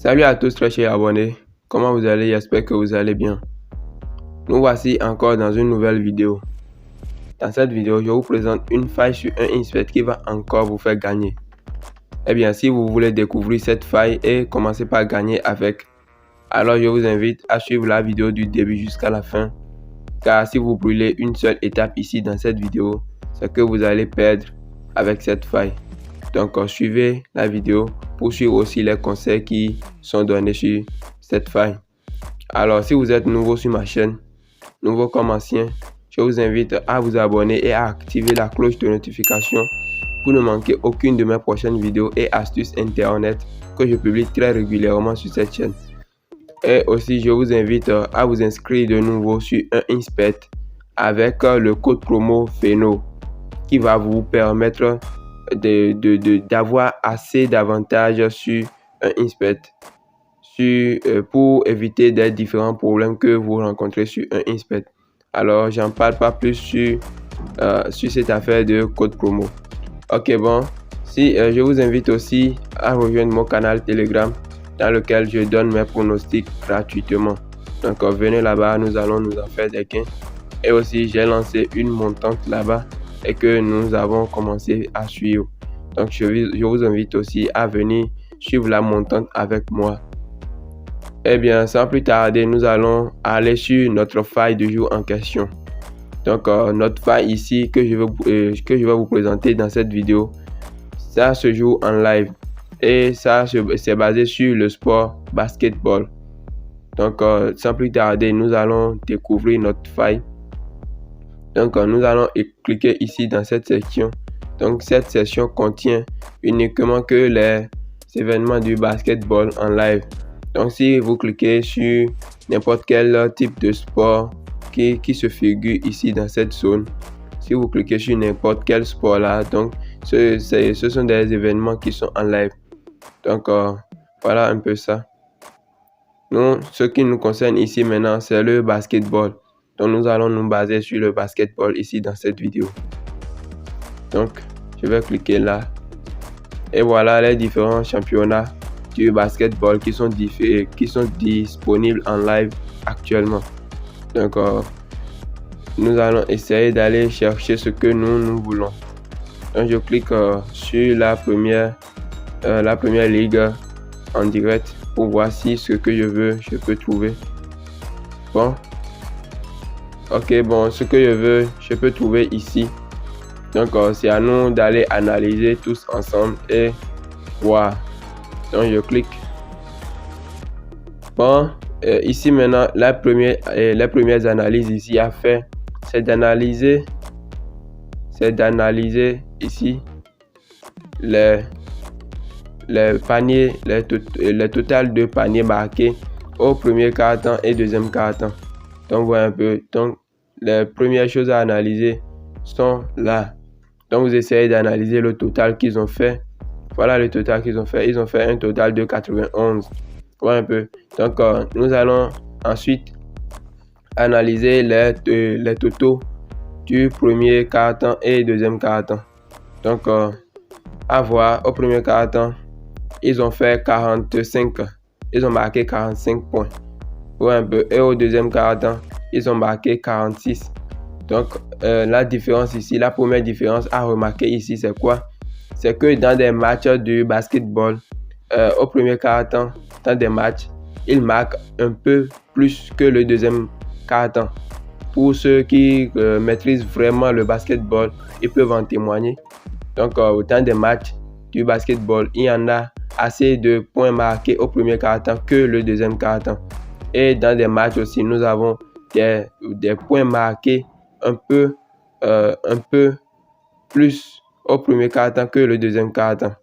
Salut à tous très chers abonnés, comment vous allez? J'espère que vous allez bien. Nous voici encore dans une nouvelle vidéo. Dans cette vidéo, je vous présente une faille sur un InSpec qui va encore vous faire gagner. Eh bien, si vous voulez découvrir cette faille et commencer par gagner avec, alors je vous invite à suivre la vidéo du début jusqu'à la fin. Car si vous brûlez une seule étape ici dans cette vidéo, c'est que vous allez perdre avec cette faille. Donc suivez la vidéo pour suivre aussi les conseils qui sont donnés sur cette faille. Alors si vous êtes nouveau sur ma chaîne, nouveau comme ancien, je vous invite à vous abonner et à activer la cloche de notification pour ne manquer aucune de mes prochaines vidéos et astuces internet que je publie très régulièrement sur cette chaîne. Et aussi je vous invite à vous inscrire de nouveau sur un InSpec avec le code promo FENO qui va vous permettre d'avoir assez d'avantages sur un InSpec pour éviter des différents problèmes que vous rencontrez sur un InSpec. Alors j'en parle pas plus sur cette affaire de code promo. Ok, bon, si je vous invite aussi à rejoindre mon canal Telegram dans lequel je donne mes pronostics gratuitement. Donc venez là-bas, nous allons nous en faire des gains. Et aussi j'ai lancé une montante là-bas et que nous avons commencé à suivre. Donc je vous invite aussi à venir suivre la montante avec moi. Eh bien, sans plus tarder, nous allons aller sur notre faille du jour en question. Donc notre faille ici que je vais vous présenter dans cette vidéo, ça se joue en live et ça c'est basé sur le sport basketball. Donc sans plus tarder, nous allons découvrir notre faille. Donc nous allons cliquer ici dans cette section. Donc cette section contient uniquement que les événements du basketball en live. Donc si vous cliquez sur n'importe quel type de sport qui se figure ici dans cette zone, si vous cliquez sur n'importe quel sport là, donc ce sont des événements qui sont en live. Donc voilà un peu ça. Nous, ce qui nous concerne ici maintenant, c'est le basketball. Donc nous allons nous baser sur le basketball ici dans cette vidéo. Donc je vais cliquer là. Et voilà les différents championnats du basketball qui sont disponibles en live actuellement. Donc nous allons essayer d'aller chercher ce que nous voulons. Donc je clique sur la première ligue en direct pour voir si ce que je peux trouver. Bon. Ok, bon, ce que je peux trouver ici. Donc c'est à nous d'aller analyser tous ensemble et voir. Donc je clique. Bon, ici maintenant les premières analyses ici à faire, c'est d'analyser ici les paniers, les totales de paniers marqués au premier quart-temps et deuxième quart-temps. Donc voilà un peu. Donc les premières choses à analyser sont là. Donc vous essayez d'analyser le total qu'ils ont fait. Voilà le total qu'ils ont fait. Ils ont fait un total de 91. Voilà un peu. Donc nous allons ensuite analyser les totaux du premier quart-temps et deuxième quart-temps. Donc à voir, au premier quart-temps, ils ont fait 45. Ils ont marqué 45 points. Voilà un peu. Et au deuxième quart-temps, ils ont marqué 46. Donc la différence ici, la première différence à remarquer ici, c'est quoi? C'est que dans des matchs du basketball, au premier quart-temps, dans des matchs, ils marquent un peu plus que le deuxième quart-temps. Pour ceux qui maîtrisent vraiment le basketball, ils peuvent en témoigner. Donc dans des matchs du basketball, il y en a assez de points marqués au premier quart-temps que le deuxième quart-temps. Et dans des matchs aussi, nous avons des points marqués un peu plus au premier quart-temps que le deuxième quart-temps.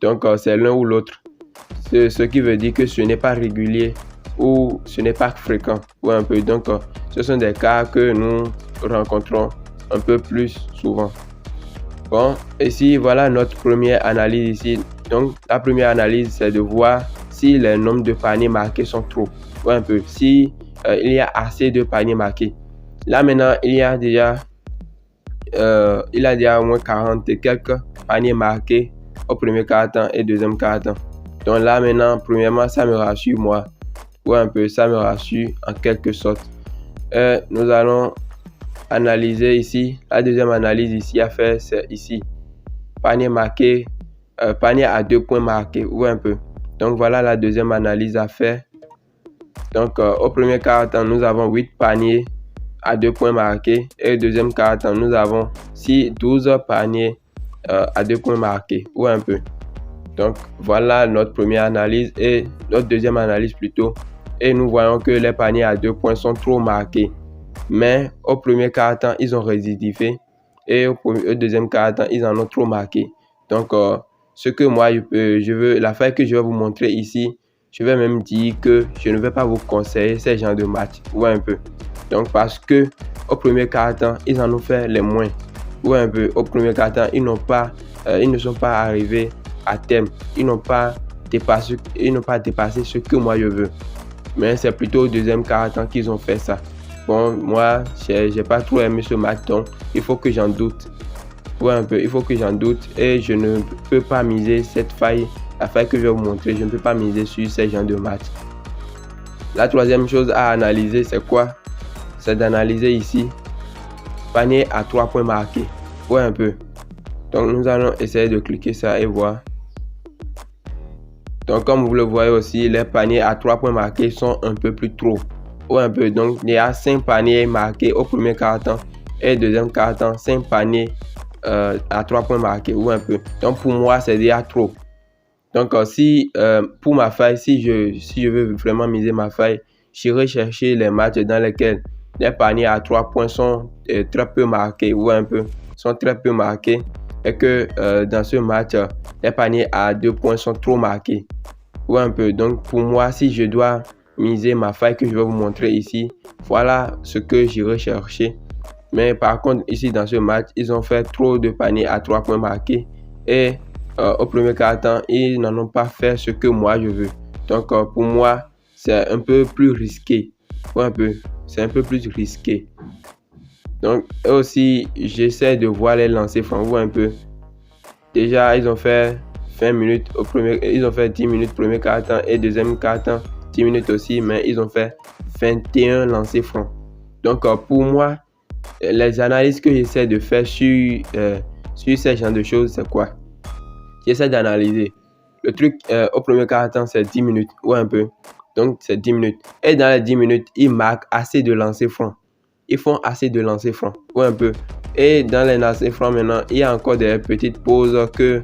Donc c'est l'un ou l'autre. Ce qui veut dire que ce n'est pas régulier ou ce n'est pas fréquent. Ou un peu. Donc ce sont des cas que nous rencontrons un peu plus souvent. Bon, ici voilà notre première analyse ici. Donc la première analyse, c'est de voir si les nombres de paniers marqués sont trop. Ou un peu. Si il y a assez de paniers marqués. Là maintenant, il y a déjà au moins 40 et quelques paniers marqués au premier quart-temps et deuxième quart-temps. Donc là maintenant, premièrement, ça me rassure moi. Ouais, un peu, ça me rassure en quelque sorte. Nous allons analyser ici. La deuxième analyse ici à faire, c'est ici. Panier marqué, panier à 2 points marqués. Ouais, un peu. Donc voilà la deuxième analyse à faire. Donc au premier quart-temps, nous avons 8 paniers à 2 points marqués. Et au deuxième quart-temps, nous avons 12 paniers à 2 points marqués. Ouais, un peu. Donc voilà notre première analyse et notre deuxième analyse plutôt. Et nous voyons que les paniers à 2 points sont trop marqués. Mais au premier quart-temps, ils ont récidivé. Et au deuxième quart-temps, ils en ont trop marqué. Donc ce que moi je veux, la faille que je vais vous montrer ici, je vais même dire que je ne vais pas vous conseiller ces genres de matchs. Ouais, un peu. Donc parce que au premier quart-temps, ils en ont fait les moins. Ouais, un peu. Au premier quart-temps, ils ne sont pas arrivés à terme. Ils n'ont pas dépassé ce que moi je veux. Mais c'est plutôt au deuxième quart-temps qu'ils ont fait ça. Bon, moi, j'ai pas trop aimé ce match, donc il faut que j'en doute. Ouais, un peu, il faut que j'en doute et je ne peux pas miser cette faille, la faille que je vais vous montrer, je ne peux pas miser sur ces genres de matchs. La troisième chose à analyser, c'est quoi? C'est d'analyser ici, panier à 3 points marqués. Ouais, un peu. Donc, nous allons essayer de cliquer ça et voir. Donc, comme vous le voyez aussi, les paniers à 3 points marqués sont un peu plus trop. Ouais, un peu. Donc, il y a 5 paniers marqués au premier quart-temps et deuxième quart-temps, 5 paniers à 3 points marqués. Ouais, un peu. Donc, pour moi, c'est déjà trop. Donc, pour ma faille, si je veux vraiment miser ma faille, j'irai chercher les matchs dans lesquels les paniers à 3 points sont très peu marqués. Ouais, un peu. Sont très peu marqués. Et que dans ce match, les paniers à 2 points sont trop marqués. Ouais, un peu. Donc, pour moi, si je dois miser ma faille que je vais vous montrer ici, voilà ce que j'irai chercher. Mais par contre, ici, dans ce match, ils ont fait trop de paniers à 3 points marqués. Et au premier quart-temps, ils n'en ont pas fait ce que moi, je veux. Donc, pour moi, c'est un peu plus risqué. Ouais, un peu. C'est un peu plus risqué. Donc, aussi, j'essaie de voir les lancers francs. Ouais, un peu. Déjà, ils ont fait 20 minutes au premier, ils ont fait 10 minutes premier quart-temps et deuxième quart-temps 10 minutes aussi, mais ils ont fait 21 lancers francs. Donc pour moi, les analyses que j'essaie de faire sur ces genres de choses, c'est quoi? J'essaie d'analyser. Le truc au premier quart-temps, c'est 10 minutes, ouais, un peu. Donc c'est 10 minutes. Et dans les 10 minutes, ils marquent assez de lancers francs. Ils font assez de lancers francs, ouais, un peu. Et dans les lancers francs maintenant, il y a encore des petites pauses que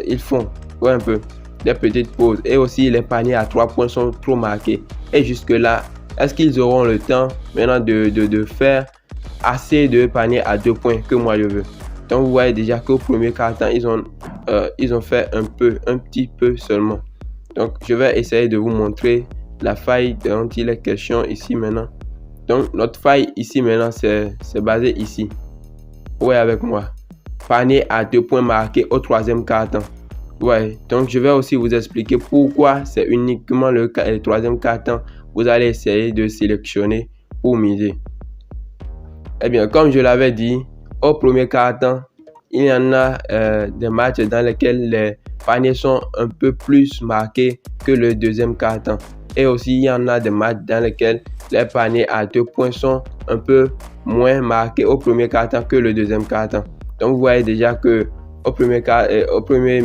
ils font, ouais, un peu. Des petites pauses. Et aussi, les paniers à 3 points sont trop marqués. Et jusque-là, est-ce qu'ils auront le temps maintenant de faire assez de paniers à 2 points que moi je veux? Donc, vous voyez déjà qu'au premier quart-temps, ils ont fait un petit peu seulement. Donc, je vais essayer de vous montrer la faille dont il est question ici maintenant. Donc, notre faille ici maintenant, c'est basé ici. Ouais, avec moi. Panier à 2 points marqués au troisième quart-temps. Ouais, donc je vais aussi vous expliquer pourquoi c'est uniquement le troisième quart-temps. Vous allez essayer de sélectionner pour miser. Eh bien, comme je l'avais dit, au premier quart-temps, il y en a des matchs dans lesquels les paniers sont un peu plus marqués que le deuxième quart-temps. Et aussi, il y en a des matchs dans lesquels les paniers à 2 points sont un peu moins marqués au premier quart-temps que le deuxième quart-temps. Donc, vous voyez déjà que en première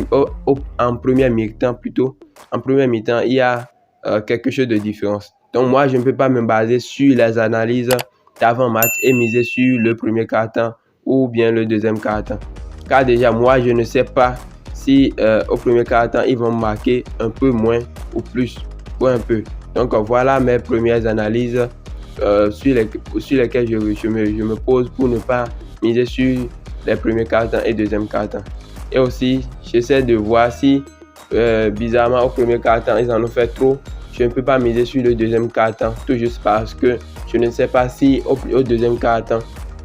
mi-temps plutôt, en première mi-temps, il y a quelque chose de différence. Donc, moi, je ne peux pas me baser sur les analyses d'avant-match et miser sur le premier quart-temps ou bien le deuxième quart-temps. Car déjà, moi, je ne sais pas si au premier quart-temps, ils vont marquer un peu moins ou plus ou un peu. Donc, voilà mes premières analyses sur lesquelles je me pose pour ne pas miser sur les premiers quart-temps et deuxième quart-temps. Et aussi, j'essaie de voir si bizarrement au premier quart-temps, ils en ont fait trop. Je ne peux pas miser sur le deuxième quart-temps, tout juste parce que je ne sais pas si au deuxième quart-temps,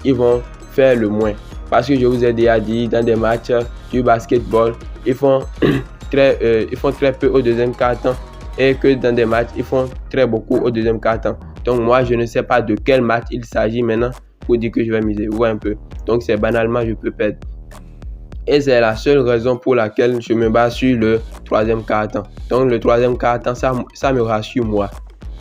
ils vont faire le moins. Parce que je vous ai déjà dit, dans des matchs du basketball, ils font très peu au deuxième quart-temps et que dans des matchs, ils font très beaucoup au deuxième quart-temps. Donc moi, je ne sais pas de quel match il s'agit maintenant pour dire que je vais miser. Ouais, un peu. Donc c'est banalement, je peux perdre. Et c'est la seule raison pour laquelle je me base sur le troisième quart-temps. Donc le troisième quart-temps, ça me rassure moi.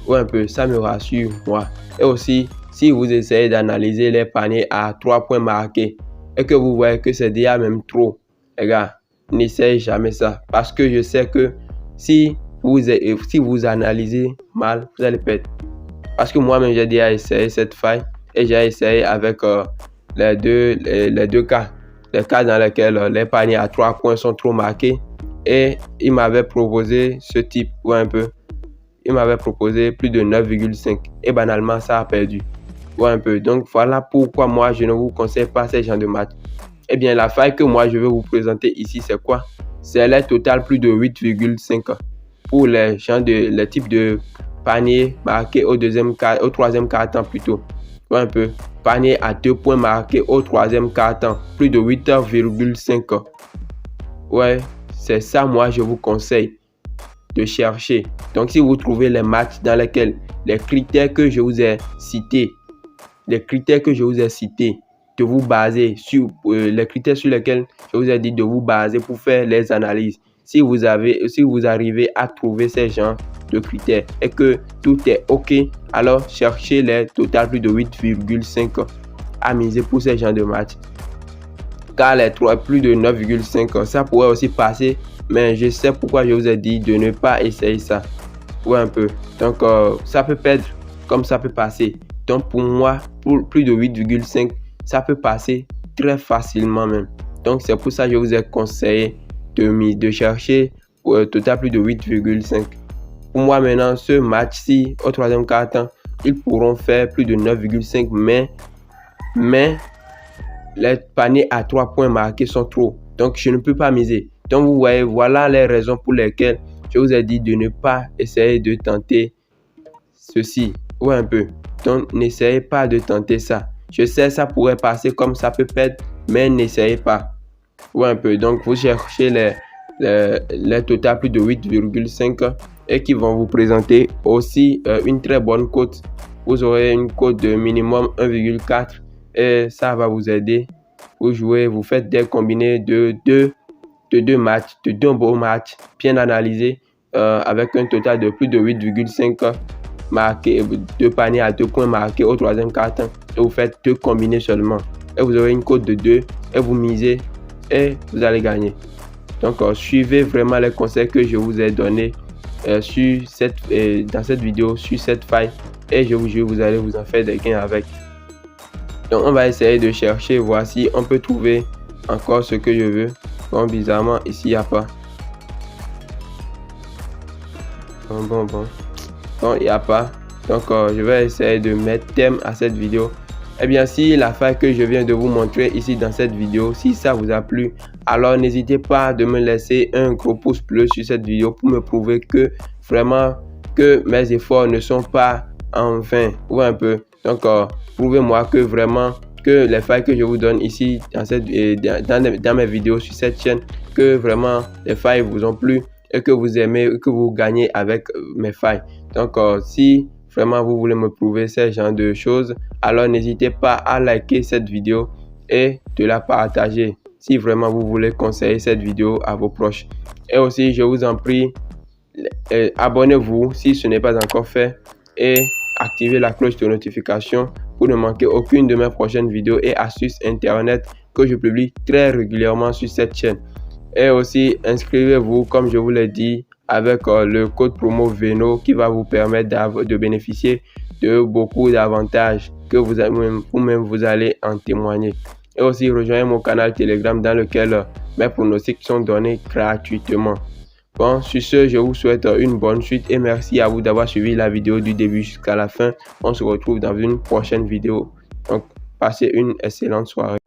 Ou un peu, ça me rassure moi. Et aussi, si vous essayez d'analyser les paniers à 3 points marqués et que vous voyez que c'est déjà même trop, les gars, n'essayez jamais ça. Parce que je sais que si vous analysez mal, vous allez perdre. Parce que moi-même, j'ai déjà essayé cette faille et j'ai essayé avec les deux cas. Les cas dans lesquels les paniers à 3 points sont trop marqués. Et il m'avait proposé ce type, ou un peu. Il m'avait proposé plus de 9,5. Et banalement, ça a perdu. Ou un peu. Donc voilà pourquoi moi, je ne vous conseille pas ces genres de matchs. Eh bien, la faille que moi, je vais vous présenter ici, c'est quoi? C'est les total plus de 8,5 pour les types de panier marqué au troisième quart-temps plutôt. Ou un peu. Panier à 2 points marqué au troisième quart-temps. Plus de 8,5. Ouais, c'est ça moi je vous conseille de chercher. Donc si vous trouvez les matchs dans lesquels les critères que je vous ai cités, de vous baser sur les critères sur lesquels je vous ai dit de vous baser pour faire les analyses. Si vous arrivez à trouver ces genres de critères et que tout est OK, alors cherchez les total plus de 8,5 à miser pour ces genres de matchs. Car les plus de 9,5, ça pourrait aussi passer, mais je sais pourquoi je vous ai dit de ne pas essayer ça. Ouais, un peu. Donc, ça peut perdre comme ça peut passer. Donc, pour moi, pour plus de 8,5, ça peut passer très facilement même. Donc, c'est pour ça que je vous ai conseillé de chercher total plus de 8,5. Pour moi, maintenant, ce match-ci, au troisième quart-temps, ils pourront faire plus de 9,5, mais les paniers à 3 points marqués sont trop. Donc, je ne peux pas miser. Donc, vous voyez, voilà les raisons pour lesquelles je vous ai dit de ne pas essayer de tenter ceci. Ouais, un peu. Donc, n'essayez pas de tenter ça. Je sais, ça pourrait passer comme ça peut perdre, mais n'essayez pas. Ouais, un peu. Donc, vous cherchez les total plus de 8,5 et qui vont vous présenter aussi une très bonne cote. Vous aurez une cote de minimum 1,4 et ça va vous aider. Vous jouez, vous faites des combinés de deux matchs, de 2 beaux matchs bien analysés avec un total de plus de 8,5 marqués, 2 paniers à 2 points marqués au troisième quart-temps. Et vous faites 2 combinés seulement. Et vous aurez une cote de 2 et vous misez et vous allez gagner. Donc, suivez vraiment les conseils que je vous ai donnés dans cette vidéo sur cette faille et je vous jure, vous allez vous en faire des gains avec. Donc, on va essayer de chercher, voir si on peut trouver encore ce que je veux. Bon, bizarrement, ici, il n'y a pas. Bon, il n'y a pas. Donc, je vais essayer de mettre thème à cette vidéo. Eh bien, si la faille que je viens de vous montrer ici dans cette vidéo, si ça vous a plu, alors n'hésitez pas de me laisser un gros pouce bleu sur cette vidéo pour me prouver que vraiment que mes efforts ne sont pas en vain ou un peu. Donc, prouvez-moi que vraiment que les failles que je vous donne ici dans mes vidéos sur cette chaîne, que vraiment les failles vous ont plu et que vous aimez, que vous gagnez avec mes failles. Donc, si vraiment vous voulez me prouver ce genre de choses, alors n'hésitez pas à liker cette vidéo et de la partager si vraiment vous voulez conseiller cette vidéo à vos proches. Et aussi, je vous en prie, abonnez-vous si ce n'est pas encore fait et activez la cloche de notification pour ne manquer aucune de mes prochaines vidéos et astuces internet que je publie très régulièrement sur cette chaîne. Et aussi, inscrivez-vous, comme je vous l'ai dit, avec le code promo VENO qui va vous permettre de bénéficier de beaucoup d'avantages que vous-même vous allez en témoigner. Et aussi, rejoignez mon canal Telegram dans lequel mes pronostics sont donnés gratuitement. Bon, sur ce, je vous souhaite une bonne suite et merci à vous d'avoir suivi la vidéo du début jusqu'à la fin. On se retrouve dans une prochaine vidéo. Donc, passez une excellente soirée.